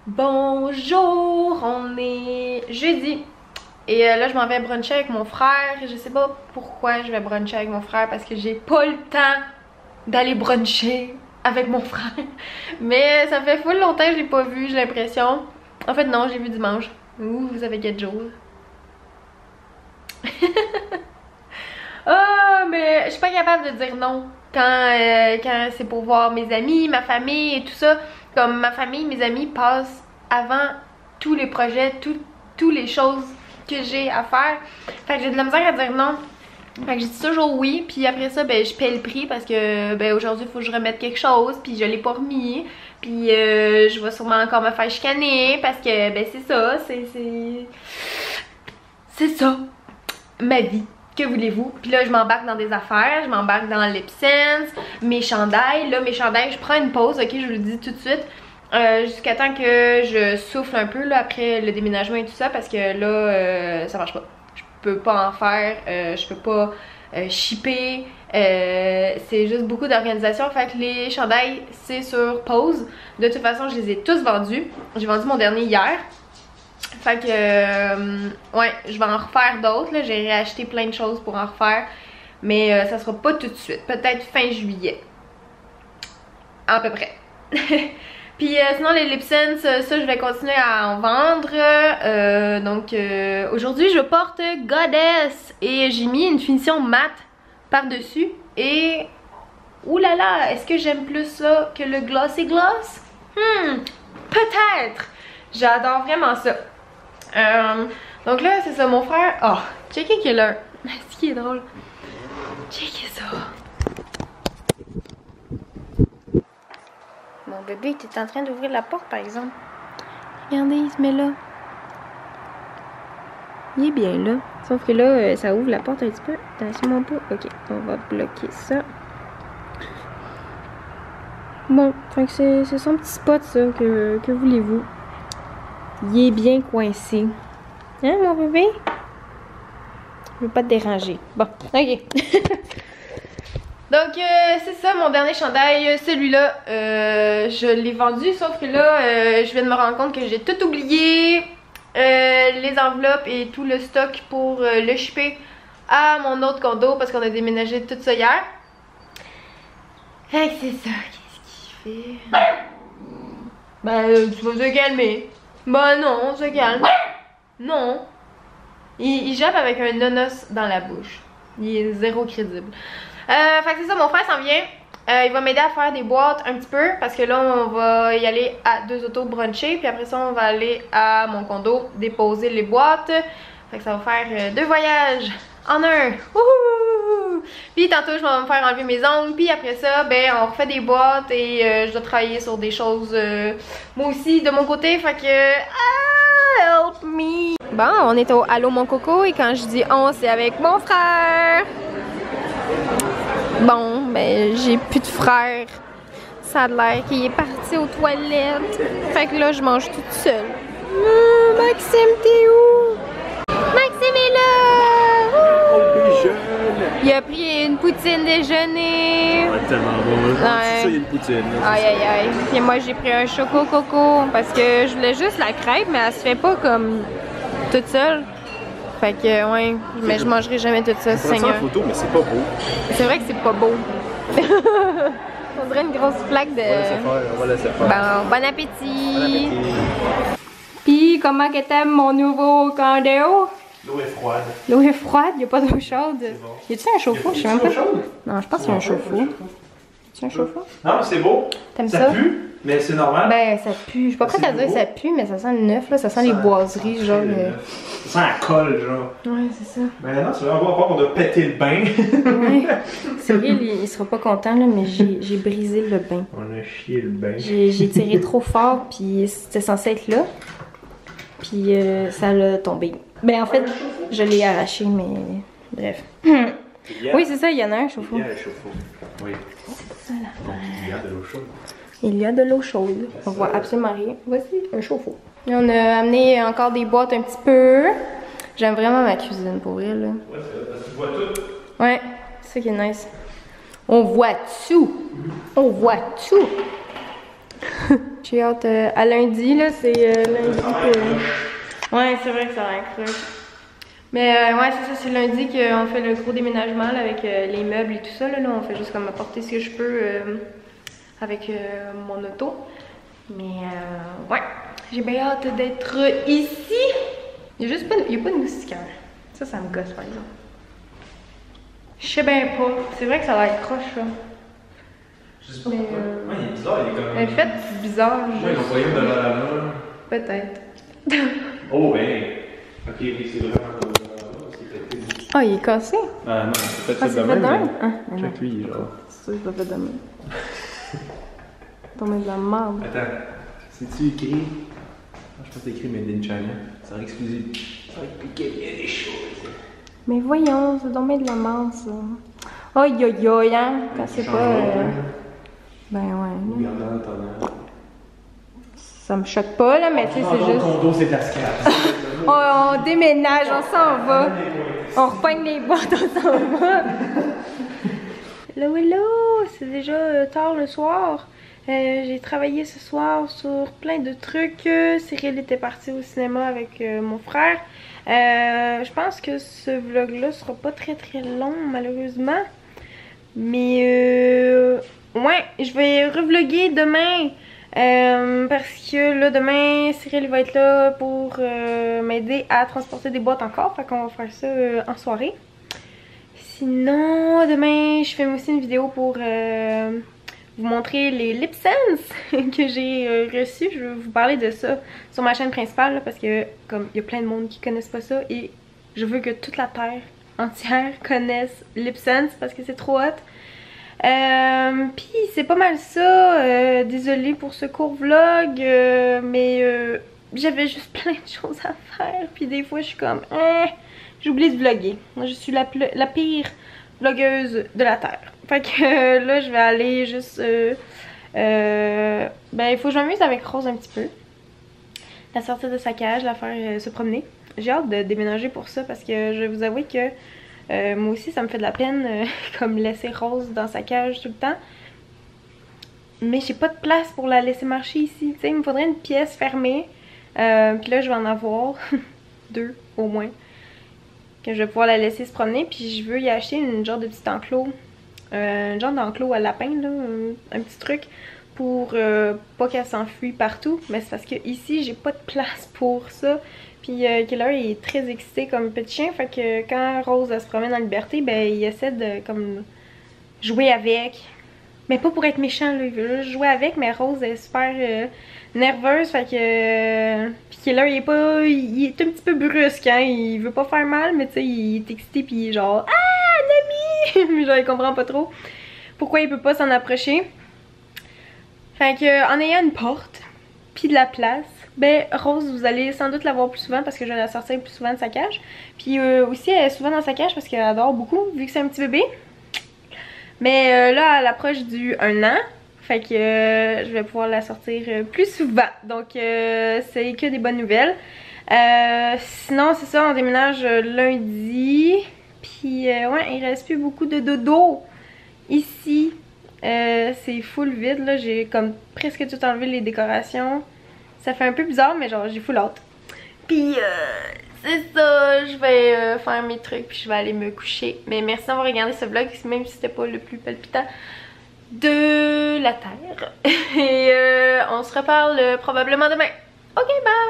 Bonjour, on est jeudi. Et là je m'en vais bruncher avec mon frère. Je sais pas pourquoi je vais bruncher avec mon frère parce que j'ai pas le temps d'aller bruncher avec mon frère. Mais ça fait full longtemps que je l'ai pas vu, j'ai l'impression. En fait non, j'ai vu dimanche. Ouh, vous avez 4 jours. Ah, mais je suis pas capable de dire non quand c'est pour voir mes amis, ma famille et tout ça. Comme ma famille, mes amis passent avant tous les projets, toutes les choses que j'ai à faire. Fait que j'ai de la misère à dire non. Fait que je dis toujours oui, puis après ça, ben je paie le prix parce que ben aujourd'hui il faut que je remette quelque chose, puis je l'ai pas remis. Puis je vais sûrement encore me faire chicaner parce que ben c'est ça, c'est ça, ma vie. Que voulez-vous? Puis là, je m'embarque dans des affaires, je m'embarque dans Lip Sense, mes chandails. Là, mes chandails, je prends une pause, ok? Je vous le dis tout de suite. Jusqu'à temps que je souffle un peu là, après le déménagement et tout ça, parce que là, ça marche pas. Je peux pas en faire, je peux pas shipper. C'est juste beaucoup d'organisation. Fait que les chandails, c'est sur pause. De toute façon, je les ai tous vendus. J'ai vendu mon dernier hier. Fait que, ouais, je vais en refaire d'autres. J'ai réacheté plein de choses pour en refaire. Mais ça sera pas tout de suite. Peut-être fin juillet. À peu près. Puis sinon, les Lip Sense, ça, je vais continuer à en vendre. Donc, aujourd'hui, je porte Goddess. Et j'ai mis une finition mat par-dessus. Et, oulala, est-ce que j'aime plus ça que le Glossy Gloss? Peut-être. J'adore vraiment ça. Donc là, c'est ça, mon frère. Oh, checkez qu'il est là. C'est qui est drôle. Checkez ça. Mon bébé était en train d'ouvrir la porte, par exemple. Regardez, il se met là. Il est bien là. Sauf que là, ça ouvre la porte un petit peu. Attention pas. Ok, on va bloquer ça. Bon, fait que c'est son petit spot, ça. Que voulez-vous? Il est bien coincé. Hein, mon bébé? Je veux pas te déranger. Bon, ok. Donc, c'est ça, mon dernier chandail. Celui-là, je l'ai vendu, sauf que là, je viens de me rendre compte que j'ai tout oublié. Les enveloppes et tout le stock pour le shipper à mon autre condo parce qu'on a déménagé tout ça hier. Fait que c'est ça. Qu'est-ce qu'il fait? Ben, tu vas te calmer. Ben non, on se calme. Non. Il jappe avec un nonos dans la bouche. Il est zéro crédible. Fait que c'est ça, mon frère s'en vient. Il va m'aider à faire des boîtes un petit peu. Parce que là, on va y aller à 2 autos bruncher. Puis après ça, on va aller à mon condo déposer les boîtes. Fait que ça va faire 2 voyages en un. Wouhou! Puis tantôt, je vais me faire enlever mes ongles. Puis après ça, ben, on refait des boîtes. Et je dois travailler sur des choses moi aussi de mon côté. Fait que... help me! Bon, on est au Allô mon coco. Et quand je dis on, c'est avec mon frère. Bon, ben, j'ai plus de frère. Ça a l'air qu'il est parti aux toilettes. Fait que là, je mange toute seule. Maxime, t'es où? Maxime est là! Il a pris une poutine déjeuner. Ouais, tellement bon. Ouais. C'est ça, il y a une poutine. Aïe aïe aïe. Puis moi, j'ai pris un choco coco parce que je voulais juste la crêpe, mais elle se fait pas comme toute seule. Fait que, ouais, mais je mangerai jamais tout ça, Seigneur. On prend ça en photo, mais c'est pas beau. C'est vrai que c'est pas beau. On dirait une grosse flaque de... On va laisser faire. Bon appétit! Bon appétit. Pis comment que t'aimes mon nouveau condo? L'eau est froide. L'eau est froide, y'a pas d'eau chaude. Bon. Y a-tu un chauffe-eau? Je sais même pas. Chaude? Non, je pense qu'il y a un chauffe-eau. C'est un chauffe-eau? Non, c'est beau. T'aimes ça? ça? Ça pue, mais c'est normal. Ben, ça pue. Je suis pas prête à dire que ça pue, mais ça sent le neuf, là. Ça sent les boiseries, genre. Ça sent la colle, genre. Ouais, c'est ça. Ben non, c'est vraiment pas qu'on a pété le bain. Ouais. Cyril, il sera pas content, là, mais j'ai brisé le bain. On a chié le bain. J'ai tiré trop fort, puis c'était censé être là. Puis ça l'a tombé. Ben, en fait, je l'ai arraché, mais bref. Oui, c'est ça, il y en a un chauffe-eau. Il y a un chauffe-eau. Oui. C'est ça, là. Donc, il y a de l'eau chaude. Il y a de l'eau chaude. On voit absolument rien. Voici un chauffe-eau. Et on a amené encore des boîtes un petit peu. J'aime vraiment ma cuisine pour vrai, là. Ouais, c'est parce que tu vois tout. Ouais, c'est ça qui est nice. On voit tout. On voit tout. J'ai hâte à lundi, là, c'est lundi que... Ouais, c'est vrai que ça va être creux. Mais ouais, c'est ça, c'est lundi qu'on fait le gros déménagement là, avec les meubles et tout ça. Là, on fait juste comme apporter ce que je peux avec mon auto. Mais ouais, j'ai bien hâte d'être ici. Il y a juste pas, il y a pas de moustiquaire. Ça me gosse par exemple. Je sais bien pas. C'est vrai que ça va être croche là. Je sais pas. Ouais, il est bizarre, il est comme. Elle fait bizarre. Ouais, ils l'ont envoyé de là. Peut-être. Oh, ben. Ok, oui, c'est vraiment. Ah, il est cassé? Ah non, c'est fait Ah, c'est fait de même? Ah, check lui, genre. C'est sûr que c'est pas fait de même. T'en mets de la merde. Attends, c'est-tu écrit? Je pense que c'est écrit Made in China. C'est exclusif. Ça va piquer bien des choses. Mais voyons, c'est donc bien de la merde ça. Aïe aïe aïe, hein? Quand c'est pas. Ben ouais. Regardant ton Ça me choque pas là, mais tu sais, c'est juste. Condo, c'est de la scrap. On déménage, on s'en va. On repogne les boîtes, on s'en va. Hello, hello! C'est déjà tard le soir. J'ai travaillé ce soir sur plein de trucs. Cyril était parti au cinéma avec mon frère. Je pense que ce vlog-là sera pas très long, malheureusement. Mais ouais, je vais revlogger demain. Parce que là, demain, Cyril va être là pour m'aider à transporter des boîtes encore. Fait qu'on va faire ça en soirée. Sinon, demain, je fais aussi une vidéo pour vous montrer les lip sense que j'ai reçus. Je vais vous parler de ça sur ma chaîne principale là, parce que comme il y a plein de monde qui connaissent pas ça et je veux que toute la terre entière connaisse lip sense parce que c'est trop hot. Puis c'est pas mal ça. Désolée pour ce court vlog, mais j'avais juste plein de choses à faire. Puis des fois je suis comme j'oublie de vlogger. Moi je suis la pire vlogueuse de la terre. Fait que là je vais aller juste ben il faut que je m'amuse avec Rose un petit peu. La sortir de sa cage, la faire se promener. J'ai hâte de déménager pour ça parce que je vais vous avouer que moi aussi ça me fait de la peine comme laisser Rose dans sa cage tout le temps. Mais j'ai pas de place pour la laisser marcher ici. Tu sais, il me faudrait une pièce fermée. Puis là je vais en avoir 2 au moins. Que je vais pouvoir la laisser se promener. Puis je veux y acheter une genre de petit enclos. Un genre d'enclos à lapin là. Un petit truc pour pas qu'elle s'enfuit partout. Mais c'est parce que ici j'ai pas de place pour ça. Puis Keller est très excité comme petit chien, fait que quand Rose elle se promène en liberté, ben il essaie de comme jouer avec. Mais pas pour être méchant là, il veut juste jouer avec, mais Rose est super nerveuse, fait que puis Keller il est un petit peu brusque, hein, il veut pas faire mal, mais tu sais il est excité puis il est genre ah Nami, mais genre il comprend pas trop pourquoi il peut pas s'en approcher. Fait que en ayant une porte puis de la place, ben Rose vous allez sans doute la voir plus souvent parce que je vais la sortir plus souvent de sa cage. Puis aussi elle est souvent dans sa cage parce qu'elle adore beaucoup vu que c'est un petit bébé. Mais là elle approche du 1 an. Fait que je vais pouvoir la sortir plus souvent. Donc c'est que des bonnes nouvelles. Sinon c'est ça, on déménage lundi. Puis ouais, il reste plus beaucoup de dodo ici. C'est full vide là, j'ai comme presque tout enlevé les décorations. Ça fait un peu bizarre mais genre j'ai full hâte. Puis c'est ça, je vais faire mes trucs puis je vais aller me coucher. Mais merci d'avoir regardé ce vlog même si c'était pas le plus palpitant de la terre. Et on se reparle probablement demain. Ok, bye!